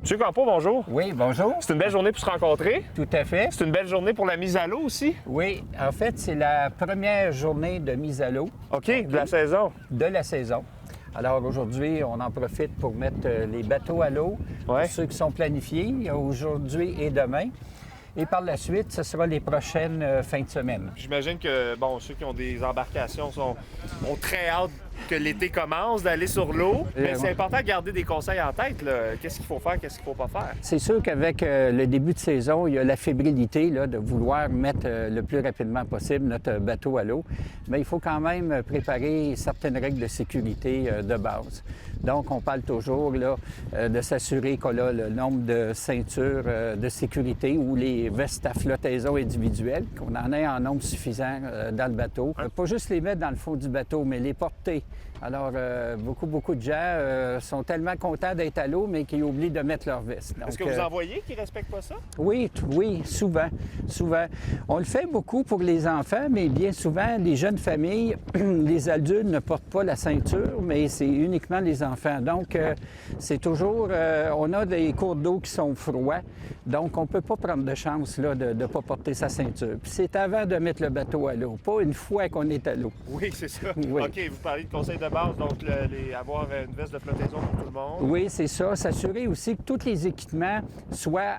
Monsieur Campeau, bonjour. Oui, bonjour. C'est une belle journée pour se rencontrer. Tout à fait. C'est une belle journée pour la mise à l'eau aussi. Oui, en fait, c'est la première journée de mise à l'eau OK, de la saison. de la saison. Alors aujourd'hui, on en profite pour mettre les bateaux à l'eau, Ouais. pour ceux qui sont planifiés aujourd'hui et demain. Et par la suite, ce sera les prochaines fins de semaine. J'imagine que, bon, ceux qui ont des embarcations ont très hâte que l'été commence, d'aller sur l'eau. Mais c'est important de garder des conseils en tête, là. Qu'est-ce qu'il faut faire, qu'est-ce qu'il ne faut pas faire? C'est sûr qu'avec le début de saison, il y a la fébrilité là, de vouloir mettre le plus rapidement possible notre bateau à l'eau. Mais il faut quand même préparer certaines règles de sécurité de base. Donc, on parle toujours là, de s'assurer qu'on a le nombre de ceintures de sécurité ou les vestes à flottaison individuelles, qu'on en ait en nombre suffisant dans le bateau. Pas juste les mettre dans le fond du bateau, mais les porter. Alors, beaucoup de gens sont tellement contents d'être à l'eau, mais qu'ils oublient de mettre leur veste. Donc, Est-ce que vous en voyez qui ne respectent pas ça? Oui, souvent. On le fait beaucoup pour les enfants, mais bien souvent, les jeunes familles, les adultes ne portent pas la ceinture, mais c'est uniquement les enfants. Donc, c'est toujours... on a des cours d'eau qui sont froids, donc on ne peut pas prendre de chance là, de ne pas porter sa ceinture. Puis c'est avant de mettre le bateau à l'eau, pas une fois qu'on est à l'eau. Oui, c'est ça. Oui. OK, vous parlez de conseils de base, donc avoir une veste de flottaison pour tout le monde. Oui, c'est ça. S'assurer aussi que tous les équipements soient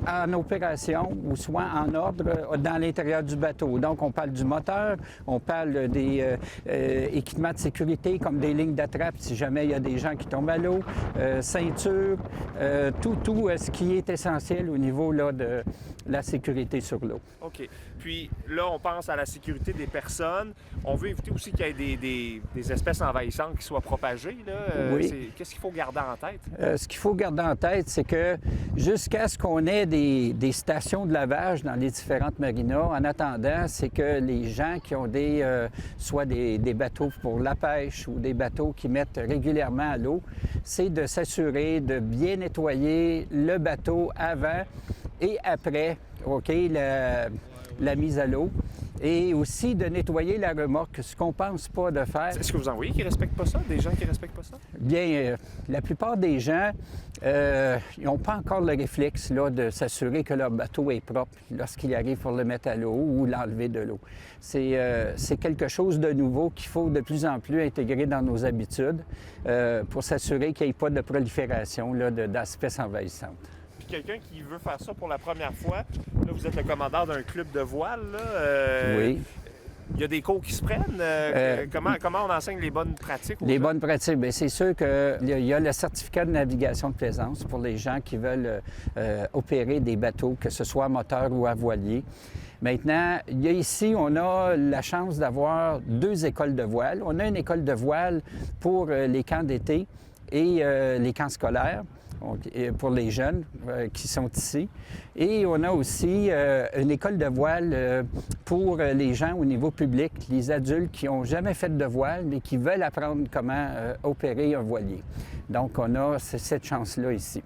en opération ou soient en ordre dans l'intérieur du bateau. Donc, on parle du moteur, on parle des équipements de sécurité comme des lignes d'attrape si jamais il y a des gens qui tombent à l'eau, ceinture, tout ce qui est essentiel au niveau là, de la sécurité sur l'eau. OK. Puis là, on pense à la sécurité des personnes. On veut éviter aussi qu'il y ait des espèces envahissantes qui soient propagées, là. Oui. Qu'est-ce qu'il faut garder en tête? Ce qu'il faut garder en tête, c'est que jusqu'à ce qu'on ait des stations de lavage dans les différentes marinas, en attendant, c'est que les gens qui ont soit des bateaux pour la pêche ou des bateaux qui mettent régulièrement à l'eau, c'est de s'assurer de bien nettoyer le bateau avant et après, OK, la mise à l'eau. Et aussi de nettoyer la remorque, ce qu'on ne pense pas de faire. Est-ce que vous en voyez qui ne respectent pas ça? Des gens qui ne respectent pas ça? Bien, la plupart des gens, ils n'ont pas encore le réflexe là, de s'assurer que leur bateau est propre lorsqu'il arrive pour le mettre à l'eau ou l'enlever de l'eau. C'est quelque chose de nouveau qu'il faut de plus en plus intégrer dans nos habitudes pour s'assurer qu'il n'y ait pas de prolifération là, d'espèces envahissantes. Quelqu'un qui veut faire ça pour la première fois, là, vous êtes le commandant d'un club de voile, là, Oui. Il y a des cours qui se prennent. Comment on enseigne les bonnes pratiques? Les bonnes pratiques, bien, c'est sûr qu'il y a le certificat de navigation de plaisance pour les gens qui veulent opérer des bateaux, que ce soit à moteur ou à voilier. Maintenant, ici, on a la chance d'avoir 2 écoles de voile. On a une école de voile pour les camps d'été et les camps scolaires. Pour les jeunes qui sont ici. Et on a aussi une école de voile pour les gens au niveau public, les adultes qui n'ont jamais fait de voile, mais qui veulent apprendre comment opérer un voilier. Donc, on a cette chance-là ici.